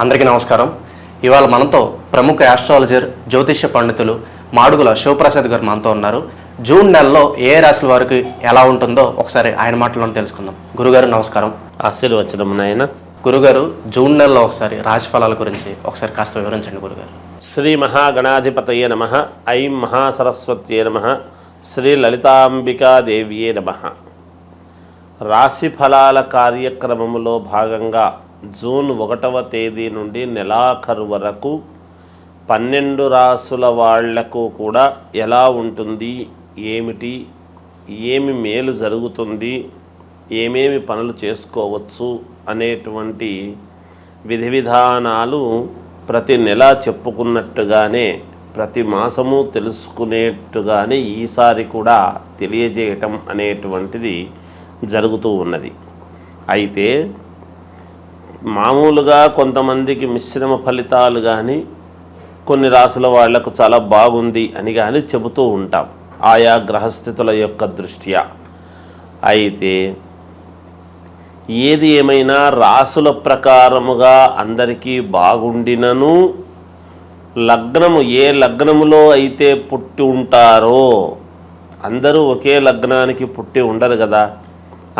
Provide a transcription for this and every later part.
అందరికీ నమస్కారం. ఇవాళ మనతో ప్రముఖ ఆస్ట్రాలజర్ జ్యోతిష్య పండితులు మాడుగుల శివప్రసాద్ గారు మనతో ఉన్నారు. జూన్ నెలలో ఏ రాశుల వారికి ఎలా ఉంటుందో ఒకసారి ఆయన మాటలను తెలుసుకుందాం. గురుగారు నమస్కారం. ఆశీర్వచనం నాయన. గురుగారు, జూన్ నెలలో ఒకసారి రాశి ఫలాల గురించి ఒకసారి కాస్త వివరించండి గురుగారు. శ్రీ మహాగణాధిపతయే నమః. ఐం మహాసరస్వత్యే నమః. శ్రీ లలితాంబికాదేవియే నమః. రాశి ఫలాల కార్యక్రమంలో భాగంగా జూన్ 1వ తేదీ నుండి నెలాఖరు వరకు 12 రాసుల వాళ్లకు కూడా ఎలా ఉంటుంది, ఏమిటి, ఏమి మేలు జరుగుతుంది, ఏమేమి పనులు చేసుకోవచ్చు అనేటువంటి విధి విధానాలు ప్రతి నెల చెప్పుకున్నట్టుగానే ప్రతి మాసము తెలుసుకునేట్టుగానే ఈసారి కూడా తెలియజేయటం అనేటువంటిది జరుగుతూ ఉన్నది. అయితే మామూలుగా కొంతమందికి మిశ్రమ ఫలితాలు కానీ కొన్ని రాసుల వాళ్లకు చాలా బాగుంది అని కానీ చెబుతూ ఉంటాం ఆయా గ్రహస్థితుల యొక్క దృష్ట్యా. అయితే ఏది ఏమైనా రాసుల ప్రకారముగా అందరికీ బాగుండినను లగ్నము ఏ లగ్నములో అయితే పుట్టి ఉంటారో, అందరూ ఒకే లగ్నానికి పుట్టి ఉండరు కదా,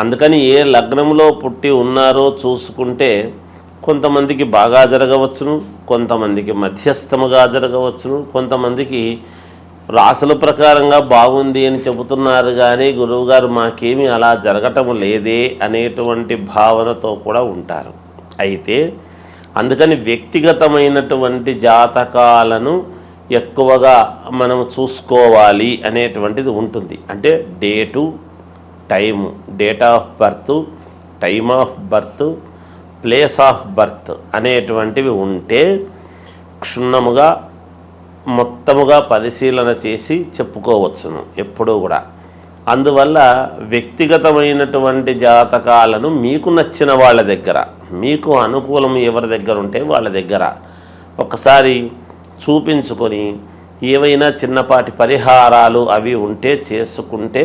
అందుకని ఏ లగ్నంలో పుట్టి ఉన్నారో చూసుకుంటే కొంతమందికి బాగా జరగవచ్చును, కొంతమందికి మధ్యస్థముగా జరగవచ్చును, కొంతమందికి రాసుల ప్రకారంగా బాగుంది అని చెబుతున్నారు కానీ గురువుగారు మాకేమీ అలా జరగటం లేదే అనేటువంటి భావనతో కూడా ఉంటారు. అయితే అందుకని వ్యక్తిగతమైనటువంటి జాతకాలను ఎక్కువగా మనం చూసుకోవాలి అనేటువంటిది ఉంటుంది. అంటే date, time, date of birth, time of birth, place of birth అనేటువంటివి ఉంటే క్షుణ్ణముగా మొత్తముగా పరిశీలన చేసి చెప్పుకోవచ్చును ఎప్పుడూ కూడా. అందువల్ల వ్యక్తిగతమైనటువంటి జాతకాలను మీకు నచ్చిన వాళ్ళ దగ్గర, మీకు అనుకూలం ఎవరి దగ్గర ఉంటే వాళ్ళ దగ్గర ఒకసారి చూపించుకొని ఏవైనా చిన్నపాటి పరిహారాలు అవి ఉంటే చేసుకుంటే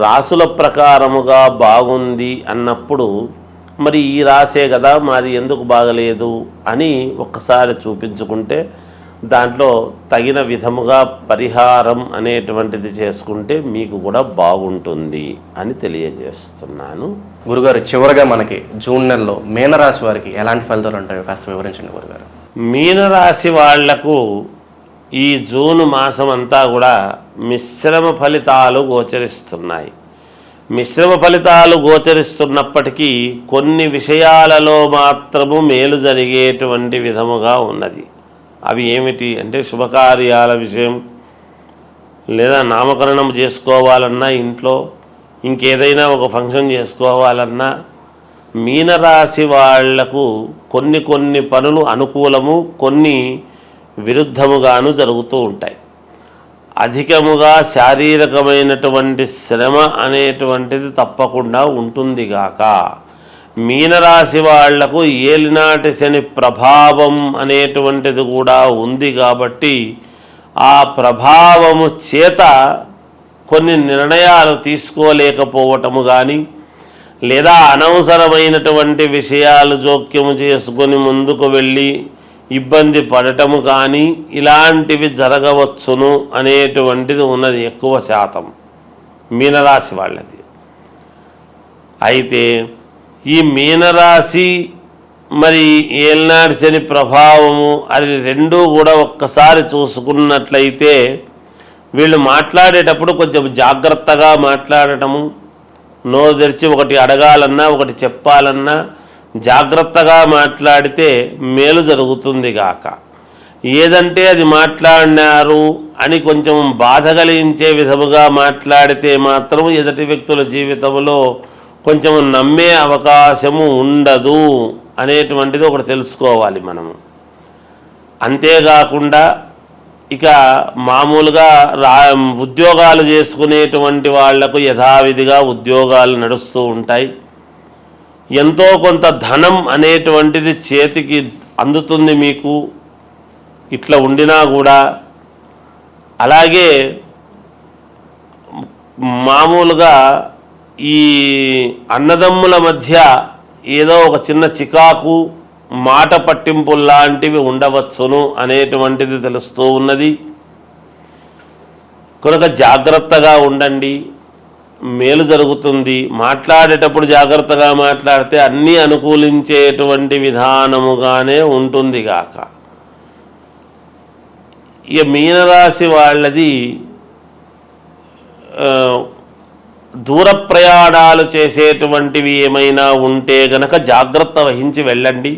రాసుల ప్రకారముగా బాగుంది అన్నప్పుడు మరి ఈ రాసే కదా మాది ఎందుకు బాగలేదు అని ఒక్కసారి చూపించుకుంటే దాంట్లో తగిన విధముగా పరిహారం అనేటువంటిది చేసుకుంటే మీకు కూడా బాగుంటుంది అని తెలియజేస్తున్నాను. గురుగారు, చివరిగా మనకి జూన్ నెలలో మీనరాశి వారికి ఎలాంటి ఫలితాలు ఉంటాయో కాస్త వివరించండి గురుగారు. మీనరాశి వాళ్లకు ఈ జూన్ మాసం అంతా కూడా మిశ్రమ ఫలితాలు గోచరిస్తున్నాయి. మిశ్రమ ఫలితాలు గోచరిస్తున్నప్పటికీ కొన్ని విషయాలలో మాత్రము మేలు జరిగేటువంటి విధముగా ఉన్నది. అవి ఏమిటి అంటే శుభకార్యాల విషయం, లేదా నామకరణం చేసుకోవాలన్నా, ఇంట్లో ఇంకేదైనా ఒక ఫంక్షన్ చేసుకోవాలన్నా మీనరాశి వాళ్లకు కొన్ని పనులు అనుకూలము, కొన్ని విరుద్ధముగాను జరుగుతూ ఉంటాయి. అధికముగా శారీరకమైనటువంటి శ్రమ అనేటువంటిది తప్పకుండా ఉంటుంది గాక మీనరాశి వాళ్లకు ఏలినాటి శని ప్రభావం అనేటువంటిది కూడా ఉంది కాబట్టి ఆ ప్రభావము చేత కొన్ని నిర్ణయాలు తీసుకోలేకపోవటము కానీ, లేదా అనవసరమైనటువంటి విషయాలు జోక్యము చేసుకొని ముందుకు వెళ్ళి ఇబ్బంది పడటము కానీ ఇలాంటివి జరగవచ్చును అనేటువంటిది ఉన్నది ఎక్కువ శాతం మీనరాశి వాళ్ళది. అయితే ఈ మీనరాశి మరి ఏలినాటి శని ప్రభావము అది రెండూ కూడా ఒక్కసారి చూసుకున్నట్లయితే వీళ్ళు మాట్లాడేటప్పుడు కొంచెం జాగ్రత్తగా మాట్లాడటము, నోరు తెరిచి ఒకటి అడగాలన్నా ఒకటి చెప్పాలన్నా జాగ్రత్తగా మాట్లాడితే మేలు జరుగుతుంది గాక. ఏదంటే అది మాట్లాడినారు అని కొంచెం బాధ కలిగించే విధముగా మాట్లాడితే మాత్రం ఎదుటి వ్యక్తుల జీవితంలో కొంచెం నమ్మే అవకాశము ఉండదు అనేటువంటిది ఒకటి తెలుసుకోవాలి మనము. అంతేకాకుండా ఇక మామూలుగా ఉద్యోగాలు చేసుకునేటువంటి వాళ్లకు యథావిధిగా ఉద్యోగాలు నడుస్తూ ఉంటాయి. ఎంతో కొంత ధనం అనేటువంటిది చేతికి అందుతుంది మీకు ఇట్లా ఉండినా కూడా. అలాగే మామూలుగా ఈ అన్నదమ్ముల మధ్య ఏదో ఒక చిన్న చికాకు మాట పట్టింపుల్లాంటివి ఉండవచ్చును అనేటువంటిది తెలుస్తూ ఉన్నది. కనుక జాగ్రత్తగా ఉండండి, మేలు జరుగుతుంది. మాట్లాడేటప్పుడు జాగ్రత్తగా మాట్లాడితే అన్నీ అనుకూలించేటువంటి విధానముగానే ఉంటుంది గాక. ఇక మీనరాశి వాళ్ళది దూర ప్రయాణాలు చేసేటువంటివి ఏమైనా ఉంటే గనక జాగ్రత్త వహించి వెళ్ళండి.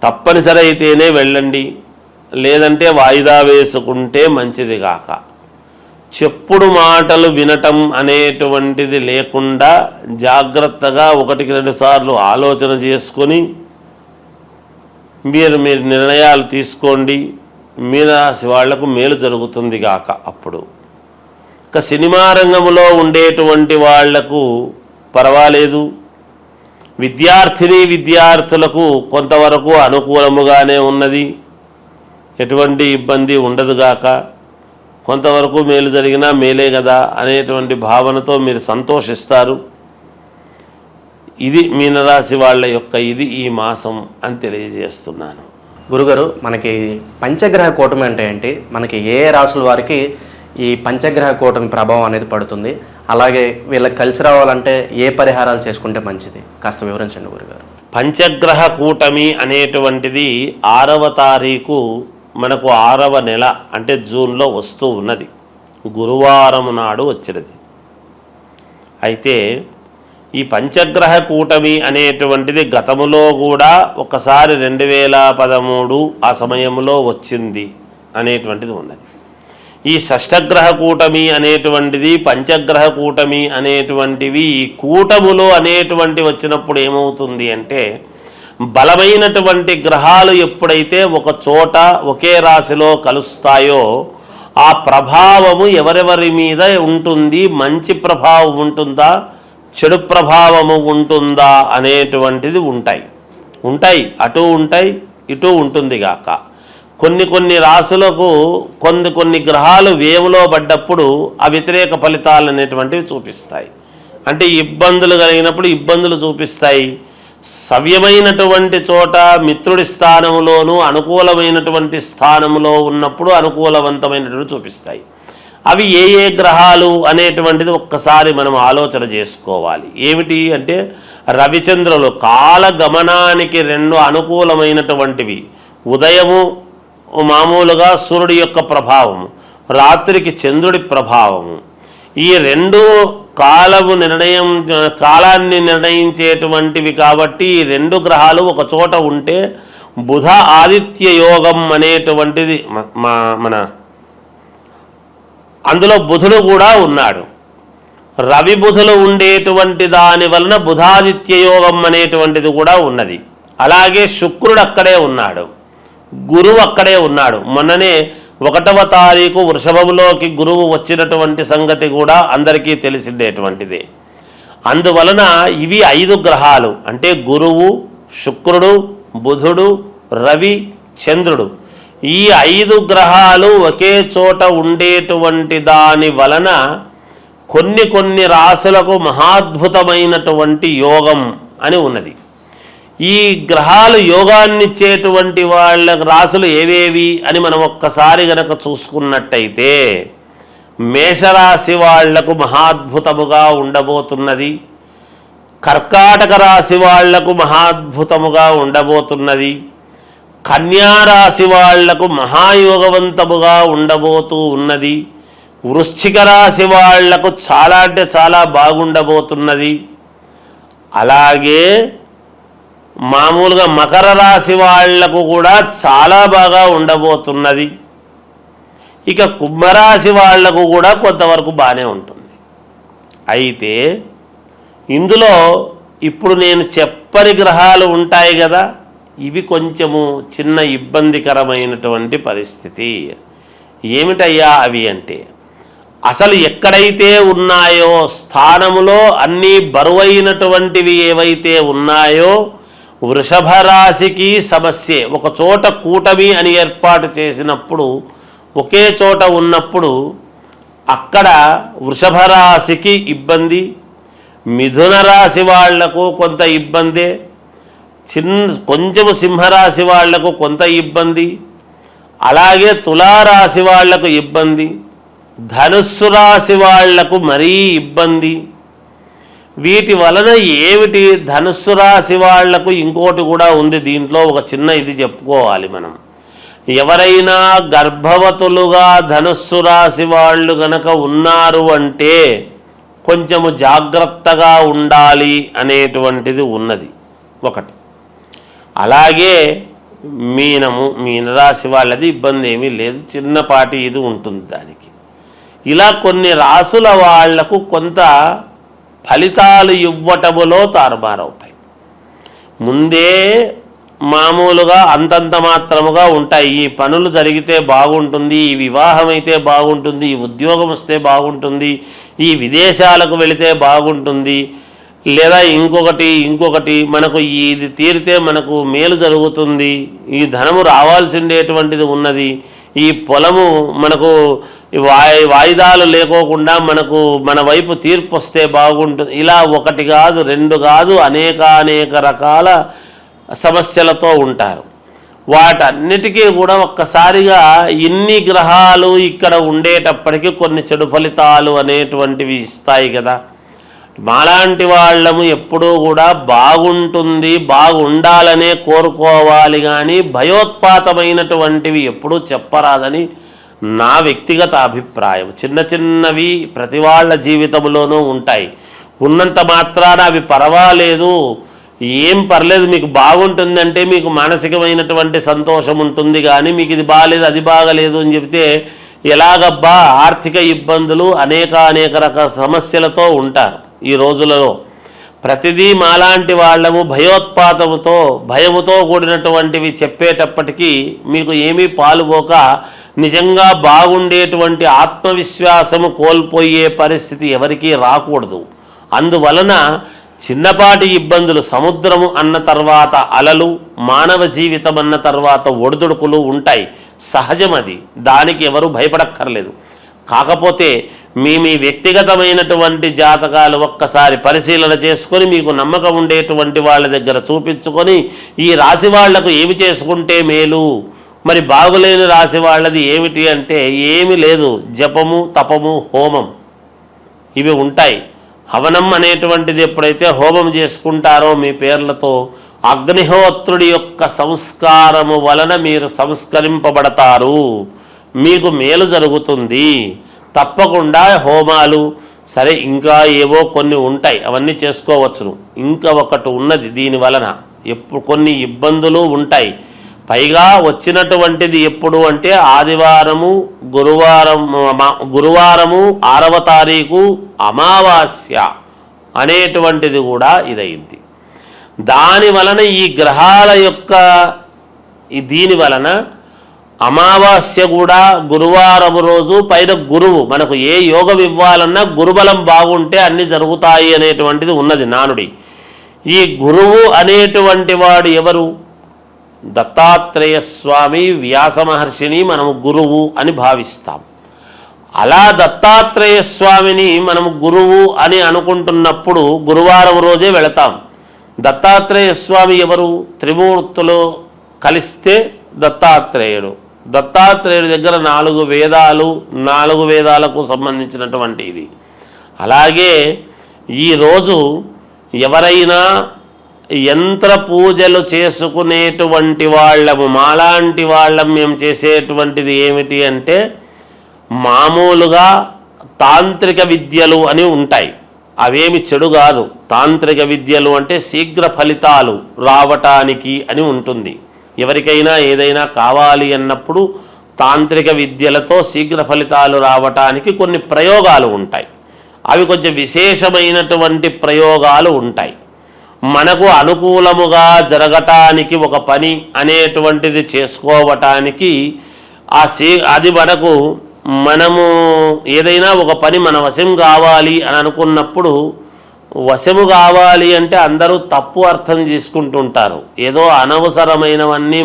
తప్పనిసరి అయితేనే వెళ్ళండి, లేదంటే వాయిదా వేసుకుంటే మంచిది కాక. చెప్పుడు మాటలు వినటం అనేటువంటిది లేకుండా జాగ్రత్తగా 1-2 సార్లు ఆలోచన చేసుకొని మీరు నిర్ణయాలు తీసుకోండి. మీనరాశి వాళ్లకు మేలు జరుగుతుంది గాక. అప్పుడు ఇక సినిమా రంగంలో ఉండేటువంటి వాళ్లకు పర్వాలేదు. విద్యార్థులకు కొంతవరకు అనుకూలముగానే ఉన్నది, ఎటువంటి ఇబ్బంది ఉండదుగాక. కొంతవరకు మేలు జరిగినా మేలే కదా అనేటువంటి భావనతో మీరు సంతోషిస్తారు. ఇది మీనరాశి వాళ్ళ యొక్క ఈ మాసం అని తెలియజేస్తున్నాను. గురుగారు, మనకి పంచగ్రహ కూటమి అంటే ఏంటి, మనకి ఏ రాసుల వారికి ఈ పంచగ్రహ కూటమి ప్రభావం అనేది పడుతుంది, అలాగే వీళ్ళకి కలిసి రావాలంటే ఏ పరిహారాలు చేసుకుంటే మంచిది, కాస్త వివరించండి గురుగారు. పంచగ్రహ కూటమి అనేటువంటిది 6వ తారీఖు మనకు 6వ నెల అంటే జూన్లో వస్తూ ఉన్నది. గురువారం నాడు వచ్చినది. అయితే ఈ పంచగ్రహ కూటమి అనేటువంటిది గతములో కూడా ఒకసారి 2013 ఆ సమయంలో వచ్చింది అనేటువంటిది ఉన్నది. ఈ షష్టగ్రహ కూటమి అనేటువంటిది, పంచగ్రహ కూటమి అనేటువంటివి ఈ కూటములు అనేటువంటి వచ్చినప్పుడు ఏమవుతుంది అంటే, బలమైనటువంటి గ్రహాలు ఎప్పుడైతే ఒక చోట ఒకే రాశిలో కలుస్తాయో ఆ ప్రభావము ఎవరెవరి మీద ఉంటుంది, మంచి ప్రభావం ఉంటుందా, చెడు ప్రభావము ఉంటుందా అనేటువంటిది ఉంటాయి అటు ఉంటాయి ఇటు ఉంటుంది గాక. కొన్ని రాశులకు కొన్ని గ్రహాలు వేవులో పడ్డప్పుడు ఆ వ్యతిరేక ఫలితాలు అనేటువంటివి చూపిస్తాయి. అంటే ఇబ్బందులు కలిగినప్పుడు ఇబ్బందులు చూపిస్తాయి. సవ్యమైనటువంటి చోట మిత్రుడి స్థానంలోనూ అనుకూలమైనటువంటి స్థానంలో ఉన్నప్పుడు అనుకూలవంతమైనటువంటి చూపిస్తాయి. అవి ఏ గ్రహాలు అనేటువంటిది ఒక్కసారి మనం ఆలోచన చేసుకోవాలి. ఏమిటి అంటే, రవిచంద్రులు కాలగమనానికి 2 అనుకూలమైనటువంటివి. ఉదయము మామూలుగా సూర్యుడి యొక్క ప్రభావము, రాత్రికి చంద్రుడి ప్రభావము. ఈ 2 కాలాన్ని నిర్ణయించేటువంటివి కాబట్టి ఈ 2 గ్రహాలు ఒక చోట ఉంటే బుధ ఆదిత్య యోగం అనేటువంటిది మన అందులో బుధుడు కూడా ఉన్నాడు. రవి బుధులు ఉండేటువంటి దాని వలన బుధాదిత్య యోగం అనేటువంటిది కూడా ఉన్నది. అలాగే శుక్రుడు అక్కడే ఉన్నాడు, గురువు అక్కడే ఉన్నాడు. మొన్ననే 1వ తారీఖు వృషభంలోకి గురువు వచ్చినటువంటి సంగతి కూడా అందరికీ తెలిసిండేటువంటిదే. అందువలన ఇవి 5 గ్రహాలు అంటే గురువు, శుక్రుడు, బుధుడు, రవి, చంద్రుడు. ఈ 5 గ్రహాలు ఒకే చోట ఉండేటువంటి దాని వలన కొన్ని రాశులకు మహాద్భుతమైనటువంటి యోగం అని ఉన్నది. ఈ గ్రహాలు యోగాన్నిచ్చేటువంటి వాళ్ళ రాశులు ఏవేవి అని మనం ఒక్కసారి గనక చూసుకున్నట్టయితే, మేషరాశి వాళ్లకు మహాద్భుతముగా ఉండబోతున్నది, కర్కాటక రాశి వాళ్లకు మహాద్భుతముగా ఉండబోతున్నది, కన్యారాశి వాళ్లకు మహాయోగవంతముగా ఉండబోతూ ఉన్నది, వృశ్చిక రాశి వాళ్లకు చాలా అంటే చాలా బాగుండబోతున్నది. అలాగే మామూలుగా మకర రాశి వాళ్లకు కూడా చాలా బాగా ఉండబోతున్నది. ఇక కుంభరాశి వాళ్లకు కూడా కొంతవరకు బాగానే ఉంటుంది. అయితే ఇందులో ఇప్పుడు నేను చెప్పని గ్రహాలు ఉంటాయి కదా, ఇవి కొంచెము చిన్న ఇబ్బందికరమైనటువంటి పరిస్థితి. ఏమిటయ్యా అవి అంటే, అసలు ఎక్కడైతే ఉన్నాయో స్థానములో అన్నీ బరువైనటువంటివి ఏవైతే ఉన్నాయో, వృషభ రాశికి సమస్యే. ఒక చోట కూటమి అని ఏర్పాటు చేసినప్పుడు, ఒకే చోట ఉన్నప్పుడు అక్కడ వృషభ రాశికి ఇబ్బంది, మిథున రాశి వాళ్లకు కొంత ఇబ్బందే, కొంచెము సింహరాశి వాళ్లకు కొంత ఇబ్బంది, అలాగే తులారాశి వాళ్లకు ఇబ్బంది, ధనుస్సు రాశి వాళ్లకు మరీ ఇబ్బంది. వీటి వలన ఏమిటి, ధనుస్సు రాశి వాళ్లకు ఇంకోటి కూడా ఉంది. దీంట్లో ఒక చిన్న ఇది చెప్పుకోవాలి మనం. ఎవరైనా గర్భవతులుగా ధనుస్సు రాశి వాళ్ళు గనక ఉన్నారు అంటే కొంచెము జాగ్రత్తగా ఉండాలి అనేటువంటిది ఉన్నది ఒకటి. అలాగే మీనరాశి వాళ్ళది ఇబ్బంది ఏమీ లేదు, చిన్నపాటి ఇది ఉంటుంది దానికి. ఇలా కొన్ని రాసుల వాళ్లకు కొంత ఫలితాలు ఇవ్వటములో తారుమారవుతాయి. ముందే మామూలుగా అంతంత మాత్రముగా ఉంటాయి. ఈ పనులు జరిగితే బాగుంటుంది, ఈ వివాహం అయితే బాగుంటుంది, ఈ ఉద్యోగం వస్తే బాగుంటుంది, ఈ విదేశాలకు వెళితే బాగుంటుంది, లేదా ఇంకొకటి మనకు ఇది తీరితే మనకు మేలు జరుగుతుంది, ఈ ధనము రావాల్సిండేటువంటిది ఉన్నది, ఈ పొలము మనకు వాయిదాలు లేకోకుండా మనకు మన వైపు తీర్పు వస్తే బాగుంటుంది. ఇలా ఒకటి కాదు, రెండు కాదు, అనేక రకాల సమస్యలతో ఉంటారు. వాటన్నిటికీ కూడా ఒక్కసారిగా ఇన్ని గ్రహాలు ఇక్కడ ఉండేటప్పటికీ కొన్ని చెడు ఫలితాలు అనేటువంటివి ఇస్తాయి కదా. మాలాంటి వాళ్ళము ఎప్పుడూ కూడా బాగుంటుంది, బాగుండాలనే కోరుకోవాలి, కానీ భయోత్పాతమైనటువంటివి ఎప్పుడూ చెప్పరాదని నా వ్యక్తిగత అభిప్రాయం. చిన్నవి ప్రతి వాళ్ళ జీవితంలోనూ ఉంటాయి. ఉన్నంత మాత్రాన అవి పర్వాలేదు, ఏం పర్లేదు, మీకు బాగుంటుందంటే మీకు మానసికమైనటువంటి సంతోషం ఉంటుంది. కానీ మీకు ఇది బాగాలేదు, అది బాగలేదు అని చెబితే ఎలాగబ్బా, ఆర్థిక ఇబ్బందులు అనేక రకాల సమస్యలతో ఉంటారు ఈ రోజులలో. ప్రతిదీ మాలాంటి వాళ్ళము భయముతో కూడినటువంటివి చెప్పేటప్పటికీ మీకు ఏమీ పాలుపోక నిజంగా బాగుండేటువంటి ఆత్మవిశ్వాసము కోల్పోయే పరిస్థితి ఎవరికీ రాకూడదు. అందువలన చిన్నపాటి ఇబ్బందులు, సముద్రము అన్న తర్వాత అలలు, మానవ జీవితం అన్న తర్వాత ఒడిదుడుకులు ఉంటాయి, సహజం. అది దానికి ఎవరు భయపడక్కర్లేదు. కాకపోతే మీ వ్యక్తిగతమైనటువంటి జాతకాలు ఒక్కసారి పరిశీలన చేసుకొని మీకు నమ్మకం ఉండేటువంటి వాళ్ళ దగ్గర చూపించుకొని ఈ రాశి వాళ్లకు ఏమి చేసుకుంటే మేలు, మరి బాగులేని రాశి వాళ్ళది ఏమిటి అంటే ఏమీ లేదు, జపము, తపము, హోమం ఇవి ఉంటాయి. హవనం అనేటువంటిది ఎప్పుడైతే హోమం చేసుకుంటారో మీ పేర్లతో అగ్నిహోత్రుడి యొక్క సంస్కారము వలన మీరు సంస్కరింపబడతారు, మీకు మేలు జరుగుతుంది. తప్పకుండా హోమాలు సరే, ఇంకా ఏవో కొన్ని ఉంటాయి, అవన్నీ చేసుకోవచ్చును. ఇంకా ఒకటి ఉన్నది, దీని వలన కొన్ని ఇబ్బందులు ఉంటాయి. పైగా వచ్చినటువంటిది ఎప్పుడు అంటే ఆదివారము, గురువారము 6వ తారీఖు అమావాస్య అనేటువంటిది కూడా ఇదైంది. దాని వలన ఈ గ్రహాల యొక్క దీని వలన అమావాస్య కూడా గురువారం రోజు, పైన గురువు, మనకు ఏ యోగం ఇవ్వాలన్నా గురుబలం బాగుంటే అన్ని జరుగుతాయి అనేటువంటిది ఉన్నది నానుడి. ఈ గురువు అనేటువంటి వాడు ఎవరు? దత్తాత్రేయ స్వామి, వ్యాస మహర్షిని మనము గురువు అని భావిస్తాం. అలా దత్తాత్రేయ స్వామిని మనము గురువు అని అనుకుంటున్నప్పుడు గురువారం రోజే వెళతాం. దత్తాత్రేయ స్వామి ఎవరు? త్రిమూర్తులు కలిస్తే దత్తాత్రేయుడు. దత్తాత్రేయుడి దగ్గర 4 వేదాలు, 4 వేదాలకు సంబంధించినటువంటి ఇది. అలాగే ఈరోజు ఎవరైనా యంత్ర పూజలు చేసుకునేటువంటి వాళ్ళము, మాలాంటి వాళ్ళం మేము చేసేటువంటిది ఏమిటి అంటే మామూలుగా తాంత్రిక విద్యలు అని ఉంటాయి. అవేమి చెడు కాదు. తాంత్రిక విద్యలు అంటే శీఘ్ర ఫలితాలు రావటానికి అని ఉంటుంది. ఎవరికైనా ఏదైనా కావాలి అన్నప్పుడు తాంత్రిక విద్యలతో శీఘ్ర ఫలితాలు రావటానికి కొన్ని ప్రయోగాలు ఉంటాయి. అవి కొంచెం విశేషమైనటువంటి ప్రయోగాలు ఉంటాయి. మనకు అనుకూలముగా జరగటానికి ఒక పని అనేటువంటిది చేసుకోవటానికి అది మనము ఏదైనా ఒక పని మన వశం కావాలి అని అనుకున్నప్పుడు, వశము కావాలి అంటే అందరూ తప్పు అర్థం చేసుకుంటుంటారు. ఏదో అనవసరమైనవన్నీ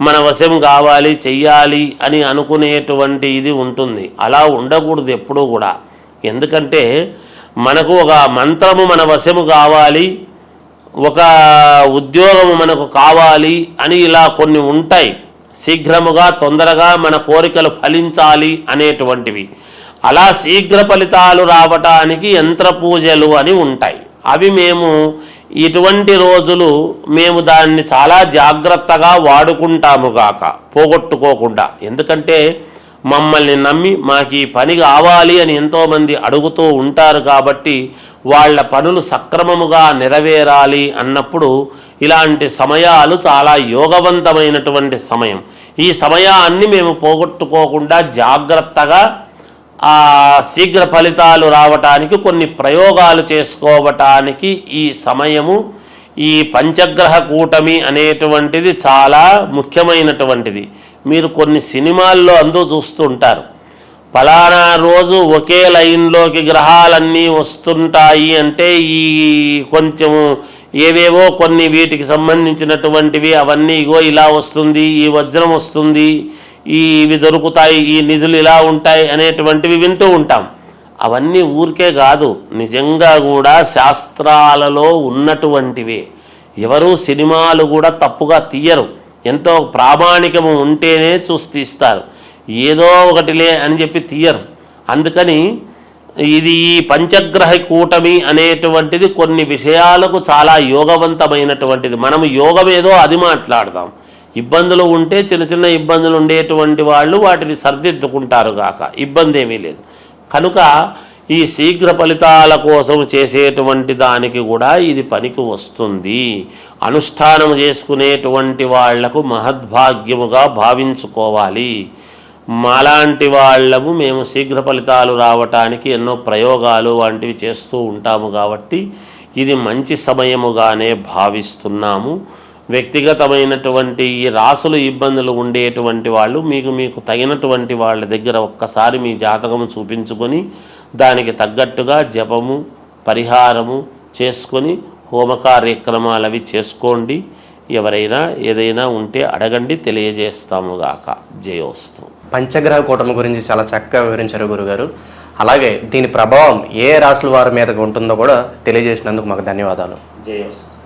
మన వశం కావాలి, చెయ్యాలి అని అనుకునేటువంటి ఇది ఉంటుంది. అలా ఉండకూడదు ఎప్పుడూ కూడా. ఎందుకంటే మనకు ఒక మంత్రము మన వశము కావాలి, ఒక ఉద్యోగము మనకు కావాలి అని ఇలా కొన్ని ఉంటాయి, శీఘ్రముగా తొందరగా మన కోరికలు ఫలించాలి అనేటువంటివి. అలా శీఘ్ర ఫలితాలు రావటానికి యంత్ర పూజలు అని ఉంటాయి. అవి మేము ఇటువంటి రోజులు మేము దాన్ని చాలా జాగ్రత్తగా వాడుకుంటాము గాక, పోగొట్టుకోకుండా. ఎందుకంటే మమ్మల్ని నమ్మి మాకు ఈ పని కావాలి అని ఎంతోమంది అడుగుతూ ఉంటారు కాబట్టి వాళ్ళ పనులు సక్రమముగా నెరవేరాలి అన్నప్పుడు ఇలాంటి సమయాలు చాలా యోగవంతమైనటువంటి సమయం. ఈ సమయాన్ని మేము పోగొట్టుకోకుండా జాగ్రత్తగా శీఘ్ర ఫలితాలు రావటానికి కొన్ని ప్రయోగాలు చేసుకోవటానికి ఈ సమయము, ఈ పంచగ్రహ కూటమి అనేటువంటిది చాలా ముఖ్యమైనటువంటిది. మీరు కొన్ని సినిమాల్లో చూస్తుంటారు, ఫలానా రోజు ఒకే లైన్లోకి గ్రహాలన్నీ వస్తుంటాయి అంటే ఈ కొంచెము ఏవేవో కొన్ని వీటికి సంబంధించినటువంటివి అవన్నీ ఇగో ఇలా వస్తుంది, ఈ వజ్రం వస్తుంది, ఇవి దొరుకుతాయి, ఈ నిధులు ఇలా ఉంటాయి అనేటువంటివి వింటూ ఉంటాం. అవన్నీ ఊరికే కాదు, నిజంగా కూడా శాస్త్రాలలో ఉన్నటువంటివే. ఎవరు సినిమాలు కూడా తప్పుగా తీయరు, ఎంతో ప్రామాణికము ఉంటేనే చూసి తీస్తారు, ఏదో ఒకటిలే అని చెప్పి తీయరు. అందుకని ఇది ఈ పంచగ్రహ కూటమి అనేటువంటిది కొన్ని విషయాలకు చాలా యోగవంతమైనటువంటిది. మనము యోగం ఏదో అది మాట్లాడదాం. ఇబ్బందులు ఉంటే చిన్న చిన్న ఇబ్బందులు ఉండేటువంటి వాళ్ళు వాటిని సర్దిద్దుకుంటారు గాక, ఇబ్బంది ఏమీ లేదు. కనుక ఈ శీఘ్ర ఫలితాల కోసం చేసేటువంటి దానికి కూడా ఇది పనికి వస్తుంది. అనుష్ఠానం చేసుకునేటువంటి వాళ్లకు మహద్భాగ్యముగా భావించుకోవాలి. మాలాంటి వాళ్ళము మేము శీఘ్ర ఫలితాలు రావటానికి ఎన్నో ప్రయోగాలు వంటివి చేస్తూ ఉంటాము కాబట్టి ఇది మంచి సమయముగానే భావిస్తున్నాము. వ్యక్తిగతమైనటువంటి ఈ రాసులు ఇబ్బందులు ఉండేటువంటి వాళ్ళు మీకు తగినటువంటి వాళ్ళ దగ్గర ఒక్కసారి మీ జాతకము చూపించుకొని దానికి తగ్గట్టుగా జపము పరిహారము చేసుకొని హోమ కార్యక్రమాలు అవి చేసుకోండి. ఎవరైనా ఏదైనా ఉంటే అడగండి, తెలియజేస్తాము గాక. జయోస్తు. పంచగ్రహ కూటమి గురించి చాలా చక్కగా వివరించారు గురుగారు. అలాగే దీని ప్రభావం ఏ రాశుల వారి మీద ఉంటుందో కూడా తెలియజేసినందుకు మాకు ధన్యవాదాలు. జయోస్తు.